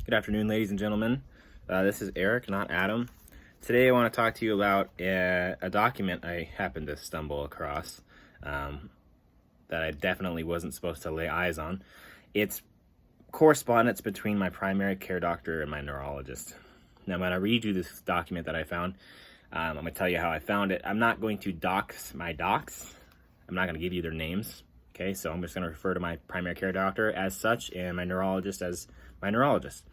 Good afternoon, ladies and gentlemen. This is Eric, not Adam. Today I want to talk to you about a document I happened to stumble across that I definitely wasn't supposed to lay eyes on. It's correspondence between my primary care doctor and my neurologist. Now, I'm going to read you this document that I found. I'm going to tell you how I found it. I'm not going to dox my docs. I'm not going to give you their names. Okay, so I'm just going to refer to my primary care doctor as such and my neurologist as my neurologist.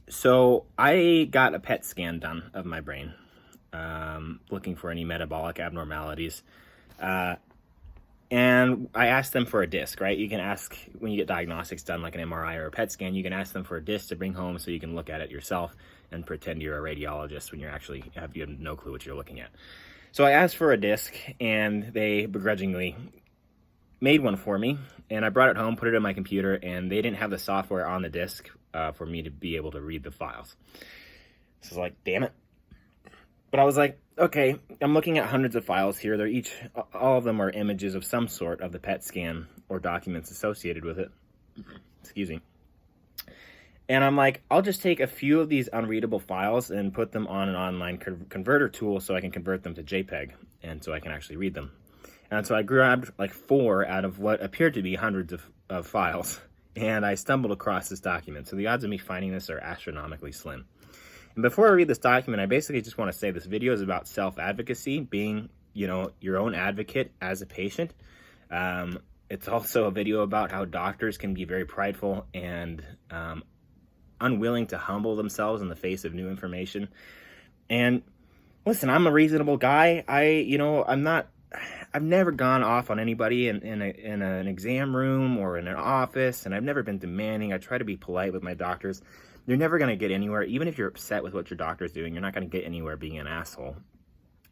So I got a PET scan done of my brain, looking for any metabolic abnormalities. And I asked them for a disc, right? You can ask when you get diagnostics done, like an MRI or a PET scan, you can ask them for a disc to bring home so you can look at it yourself and pretend you're a radiologist when you have no clue what you're looking at. So I asked for a disc, and they begrudgingly made one for me, and I brought it home, put it in my computer, and they didn't have the software on the disc for me to be able to read the files. So I was like, damn it. But I was like, okay, I'm looking at hundreds of files here. All of them are images of some sort of the PET scan or documents associated with it. Excuse me. And I'm like, I'll just take a few of these unreadable files and put them on an online converter tool so I can convert them to JPEG and so I can actually read them. And so I grabbed like 4 out of what appeared to be hundreds of files, and I stumbled across this document. So the odds of me finding this are astronomically slim. And before I read this document, I basically just want to say this video is about self-advocacy, being, your own advocate as a patient. It's also a video about how doctors can be very prideful and unwilling to humble themselves in the face of new information. And listen, I'm a reasonable guy. I've never gone off on anybody in an exam room or in an office, and I've never been demanding. I try to be polite with my doctors. You're never going to get anywhere. Even if you're upset with what your doctor's doing, you're not going to get anywhere being an asshole.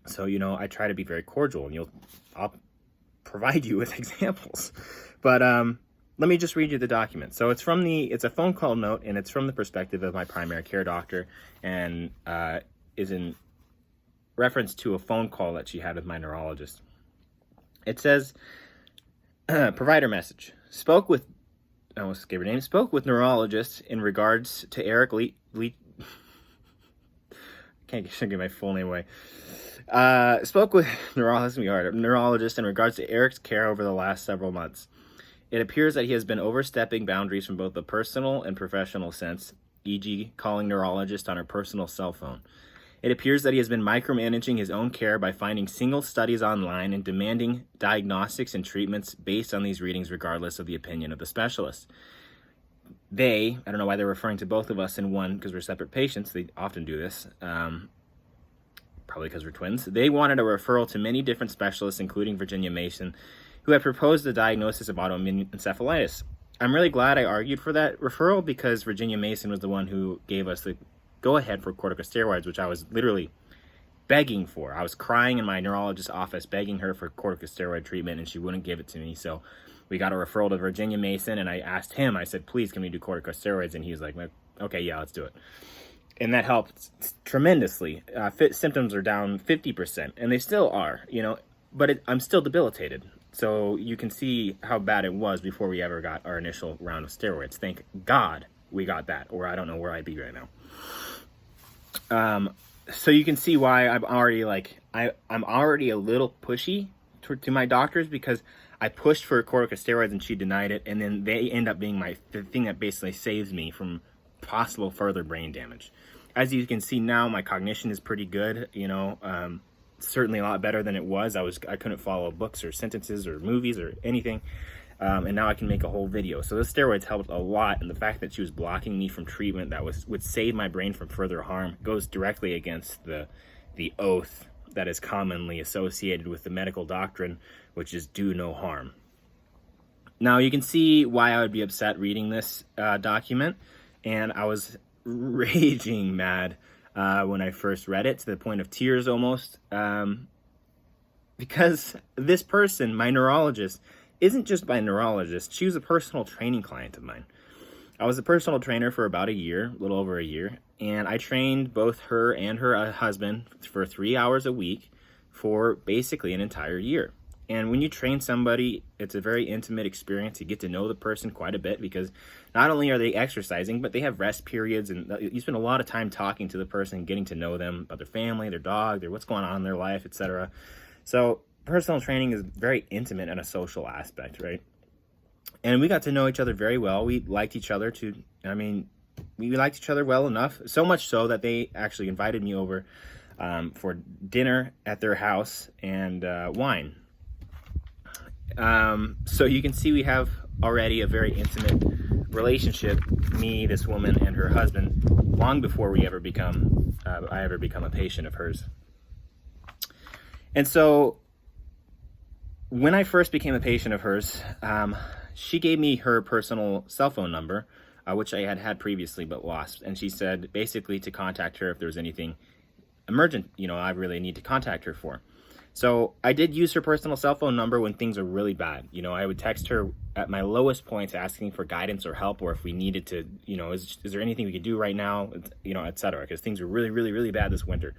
So, I try to be very cordial, and I'll provide you with examples. But let me just read you the document. So it's a phone call note, and it's from the perspective of my primary care doctor, and is in reference to a phone call that she had with my neurologist. It says, provider message. Spoke with neurologist in regards to Eric Lee. Shouldn't give my full name away. Spoke with neurologist in regards to Eric's care over the last several months. It appears that he has been overstepping boundaries from both the personal and professional sense, e.g. calling neurologist on her personal cell phone. It appears that he has been micromanaging his own care by finding single studies online and demanding diagnostics and treatments based on these readings regardless of the opinion of the specialist. I don't know why they're referring to both of us in one because we're separate patients. They often do this, probably because we're twins. They wanted a referral to many different specialists, including Virginia Mason, who had proposed the diagnosis of autoimmune encephalitis. I'm really glad I argued for that referral because Virginia Mason was the one who gave us the go ahead for corticosteroids, which I was literally begging for. I was crying in my neurologist's office, begging her for corticosteroid treatment, and she wouldn't give it to me. So we got a referral to Virginia Mason, and I asked him, I said, please, can we do corticosteroids? And he was like, okay, yeah, let's do it. And that helped tremendously. Symptoms are down 50%, and they still are, but I'm still debilitated. So you can see how bad it was before we ever got our initial round of steroids. Thank God we got that, or I don't know where I'd be right now. So you can see why I'm already I'm already a little pushy to my doctors because I pushed for corticosteroids and she denied it, and then they end up being the thing that basically saves me from possible further brain damage. As you can see now, my cognition is pretty good, certainly a lot better than it was. I couldn't follow books or sentences or movies or anything. And now I can make a whole video. So the steroids helped a lot, and the fact that she was blocking me from treatment that would save my brain from further harm goes directly against the oath that is commonly associated with the medical doctrine, which is do no harm. Now you can see why I would be upset reading this document, and I was raging mad when I first read it, to the point of tears almost, because this person, my neurologist, isn't just my neurologist. She was a personal training client of mine. I was a personal trainer for about a little over a year, and I trained both her and her husband for 3 hours a week for basically an entire year. And when you train somebody, it's a very intimate experience. You get to know the person quite a bit, because not only are they exercising, but they have rest periods, and you spend a lot of time talking to the person, getting to know them, about their family, their dog, what's going on in their life, etc. So personal training is very intimate and a social aspect, right? And we got to know each other very well. We liked each other we liked each other well enough, so much so that they actually invited me over for dinner at their house and wine. So you can see we have already a very intimate relationship, me, this woman, and her husband, long before I ever become a patient of hers. And so when I first became a patient of hers, she gave me her personal cell phone number, which I had previously but lost. And she said basically to contact her if there was anything emergent, I really need to contact her for. So I did use her personal cell phone number when things are really bad. I would text her at my lowest points asking for guidance or help, or if we needed to, is there anything we could do right now, et cetera, because things were really, really, really bad this winter.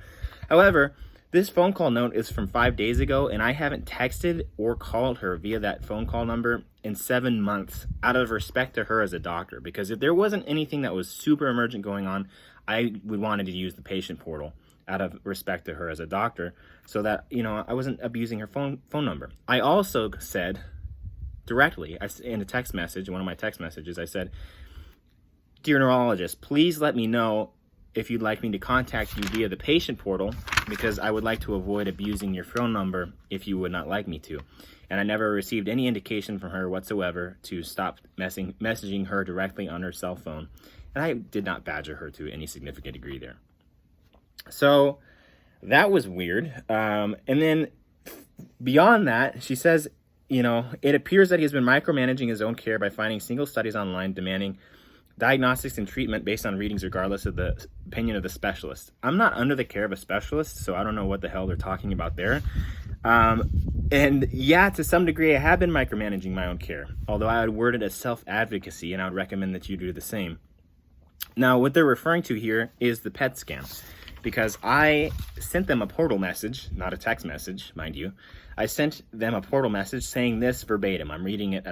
However, this phone call note is from 5 days ago, and I haven't texted or called her via that phone call number in 7 months, out of respect to her as a doctor. Because if there wasn't anything that was super emergent going on, I would wanted to use the patient portal out of respect to her as a doctor, so that I wasn't abusing her phone number. I also said directly in a text message, one of my text messages, I said, "Dear neurologist, please let me know if you'd like me to contact you via the patient portal, because I would like to avoid abusing your phone number if you would not like me to." And I never received any indication from her whatsoever to stop messaging her directly on her cell phone. And I did not badger her to any significant degree there. So that was weird. And then beyond that, she says, it appears that he has been micromanaging his own care by finding single studies online demanding diagnostics and treatment based on readings regardless of the opinion of the specialist. I'm not under the care of a specialist, so I don't know what the hell they're talking about there. And yeah, to some degree, I have been micromanaging my own care, although I would word it as self-advocacy, and I would recommend that you do the same. Now, what they're referring to here is the PET scan, because I sent them a portal message, not a text message, mind you. I sent them a portal message saying this verbatim. I'm reading it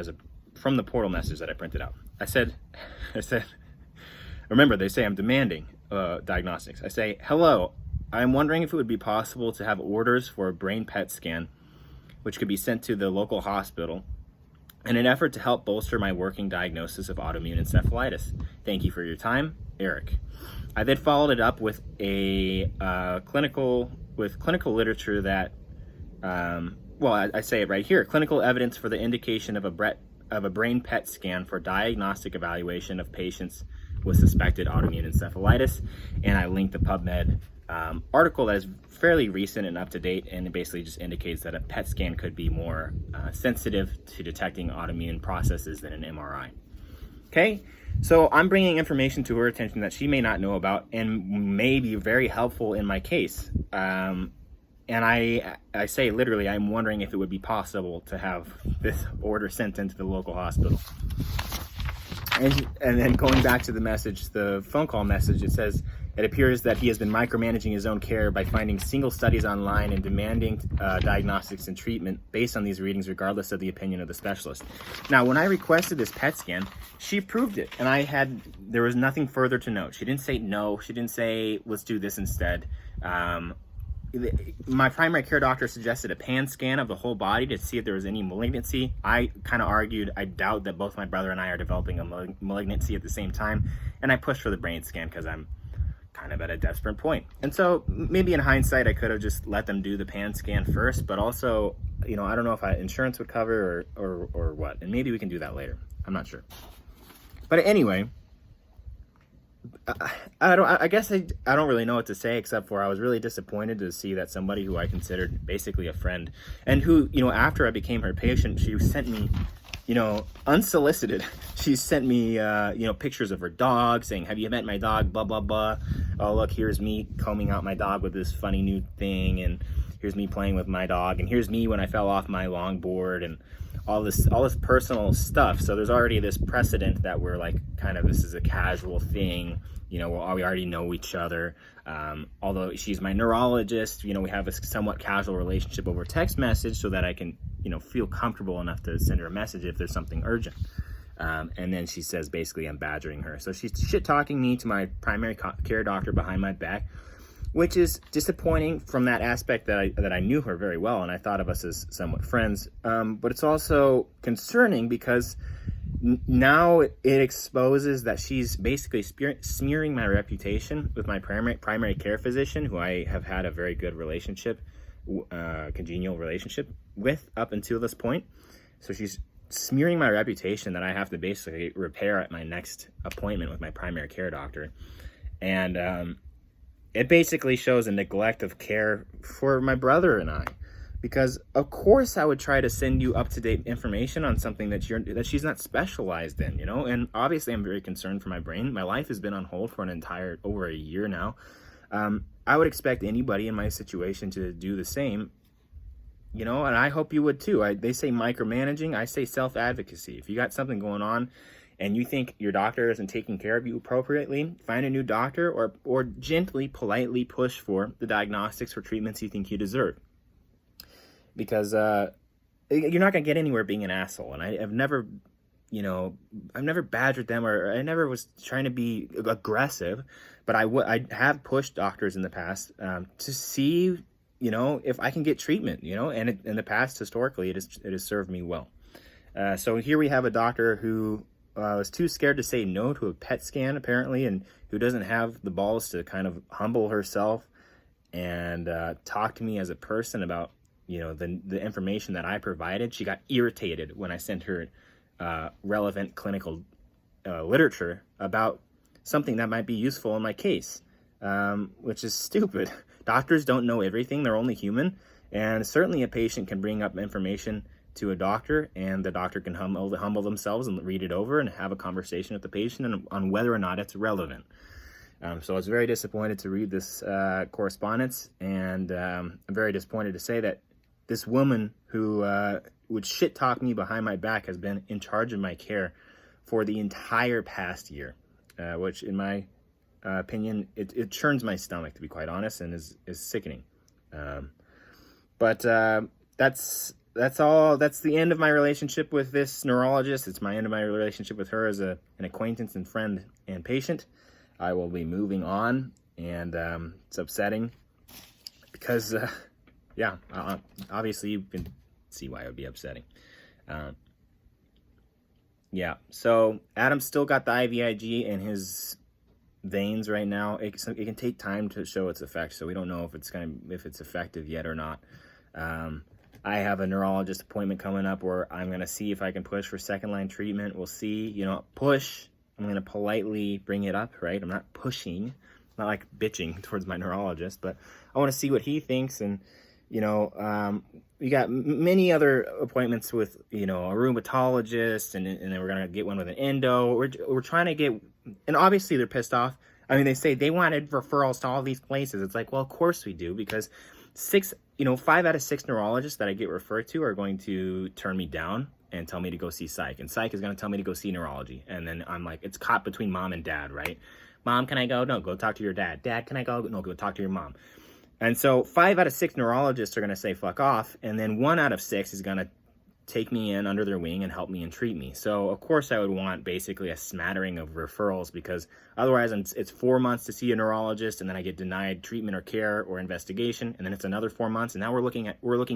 from the portal message that I printed out. I said, remember, they say I'm demanding diagnostics. I say, "Hello, I'm wondering if it would be possible to have orders for a brain PET scan, which could be sent to the local hospital in an effort to help bolster my working diagnosis of autoimmune encephalitis. Thank you for your time, Eric." I then followed it up with clinical literature that, I say it right here, clinical evidence for the indication of a brain PET scan for diagnostic evaluation of patients with suspected autoimmune encephalitis. And I linked the PubMed article that is fairly recent and up to date, and it basically just indicates that a PET scan could be more sensitive to detecting autoimmune processes than an MRI. Okay, so I'm bringing information to her attention that she may not know about and may be very helpful in my case. And I say literally, I'm wondering if it would be possible to have this order sent into the local hospital. And then going back to the message, the phone call message, it says, it appears that he has been micromanaging his own care by finding single studies online and demanding diagnostics and treatment based on these readings, regardless of the opinion of the specialist. Now, when I requested this PET scan, she approved it, and there was nothing further to note. She didn't say no. She didn't say, let's do this instead. My primary care doctor suggested a pan scan of the whole body to see if there was any malignancy. I kind of argued I doubt that both my brother and I are developing a malignancy at the same time, and I pushed for the brain scan because I'm kind of at a desperate point. And so maybe in hindsight, I could have just let them do the pan scan first, but also, I don't know if insurance would cover or what, and maybe we can do that later. I'm not sure. But anyway, I guess I don't really know what to say, except for I was really disappointed to see that somebody who I considered basically a friend, and who, after I became her patient, she sent me, unsolicited, she sent me, pictures of her dog saying, "Have you met my dog, blah, blah, blah. Oh, look, here's me combing out my dog with this funny new thing, and here's me playing with my dog, and here's me when I fell off my longboard," and all this personal stuff. So there's already this precedent that we're like, kind of, this is a casual thing, we already know each other. Although she's my neurologist, we have a somewhat casual relationship over text message, so that I can feel comfortable enough to send her a message if there's something urgent. And then she says basically I'm badgering her. So she's shit talking me to my primary care doctor behind my back, which is disappointing from that aspect that I knew her very well and I thought of us as somewhat friends. But it's also concerning because now it exposes that she's basically smearing my reputation with my primary care physician, who I have had a very good relationship, congenial relationship with up until this point. So she's smearing my reputation that I have to basically repair at my next appointment with my primary care doctor. And it basically shows a neglect of care for my brother and I, because of course I would try to send you up-to-date information on something that she's not specialized in, and obviously I'm very concerned for my brain. My life has been on hold for over a year now. I would expect anybody in my situation to do the same, and I hope you would too. They say micromanaging, I say self-advocacy. If you got something going on and you think your doctor isn't taking care of you appropriately, find a new doctor or gently, politely push for the diagnostics or treatments you think you deserve. Because you're not going to get anywhere being an asshole. And I've never badgered them, or I never was trying to be aggressive, but I have pushed doctors in the past to see, if I can get treatment, and in the past, historically, it has served me well. So here we have a doctor who was too scared to say no to a PET scan, apparently, and who doesn't have the balls to kind of humble herself and talk to me as a person about, the information that I provided. She got irritated when I sent her relevant clinical literature about something that might be useful in my case, which is stupid. Doctors don't know everything. They're only human. And certainly a patient can bring up information to a doctor, and the doctor can humble themselves and read it over and have a conversation with the patient on whether or not it's relevant. So I was very disappointed to read this correspondence, and I'm very disappointed to say that this woman who would shit talk me behind my back has been in charge of my care for the entire past year, which in my opinion, it churns my stomach, to be quite honest, and is sickening. But that's all. That's the end of my relationship with this neurologist. It's my end of my relationship with her as an acquaintance and friend and patient. I will be moving on, and it's upsetting because, obviously you can see why it would be upsetting. So Adam's still got the IVIG in his veins right now. It can take time to show its effect, so we don't know if it's effective yet or not. I have a neurologist appointment coming up where I'm going to see if I can push for second-line treatment. We'll see. Push. I'm going to politely bring it up, right? I'm not pushing. Not like bitching towards my neurologist, but I want to see what he thinks. And, we got many other appointments with, a rheumatologist, and then we're going to get one with an endo. We're trying to get, and obviously they're pissed off. I mean, they say they wanted referrals to all these places. It's like, well, of course we do, because 5 out of 6 neurologists that I get referred to are going to turn me down and tell me to go see psych. And psych is going to tell me to go see neurology. And then I'm like, it's caught between mom and dad, right? Mom, can I go? No, go talk to your dad. Dad, can I go? No, go talk to your mom. And so 5 out of 6 neurologists are going to say fuck off. And then 1 out of 6 is going to take me in under their wing and help me and treat me. So of course I would want basically a smattering of referrals, because otherwise it's 4 months to see a neurologist, and then I get denied treatment or care or investigation, and then it's another 4 months, and now we're looking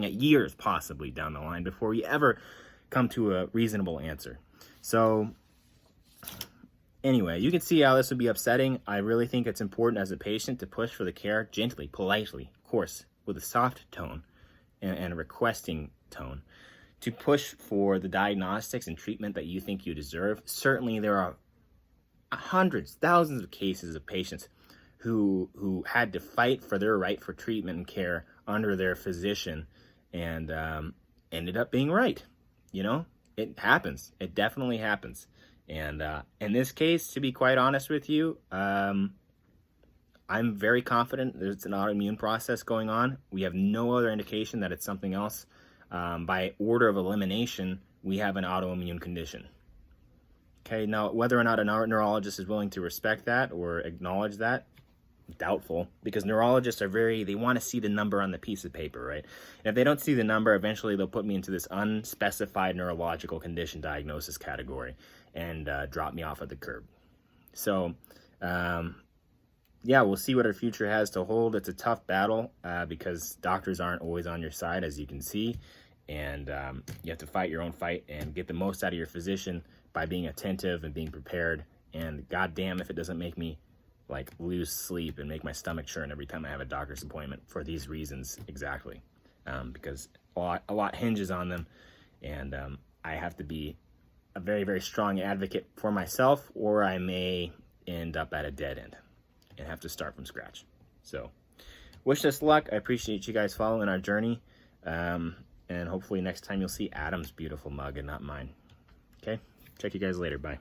at years possibly down the line before we ever come to a reasonable answer. So anyway, you can see how this would be upsetting. I really think it's important as a patient to push for the care gently, politely, of course, with a soft tone and a requesting tone, to push for the diagnostics and treatment that you think you deserve. Certainly there are hundreds, thousands of cases of patients who had to fight for their right for treatment and care under their physician, and ended up being right. It happens. It definitely happens. And in this case, to be quite honest with you, I'm very confident there's an autoimmune process going on. We have no other indication that it's something else. By order of elimination, we have an autoimmune condition. Okay, now whether or not a neurologist is willing to respect that or acknowledge that, doubtful, because neurologists are they want to see the number on the piece of paper, right? And if they don't see the number, eventually they'll put me into this unspecified neurological condition diagnosis category and drop me off at the curb. So, yeah, we'll see what our future has to hold. It's a tough battle because doctors aren't always on your side, as you can see, and you have to fight your own fight and get the most out of your physician by being attentive and being prepared. And goddamn if it doesn't make me like lose sleep and make my stomach churn every time I have a doctor's appointment for these reasons exactly, because a lot hinges on them, and I have to be a very, very strong advocate for myself, or I may end up at a dead end and have to start from scratch. So wish us luck. I appreciate you guys following our journey, and hopefully next time you'll see Adam's beautiful mug and not mine. Okay, check you guys later. Bye.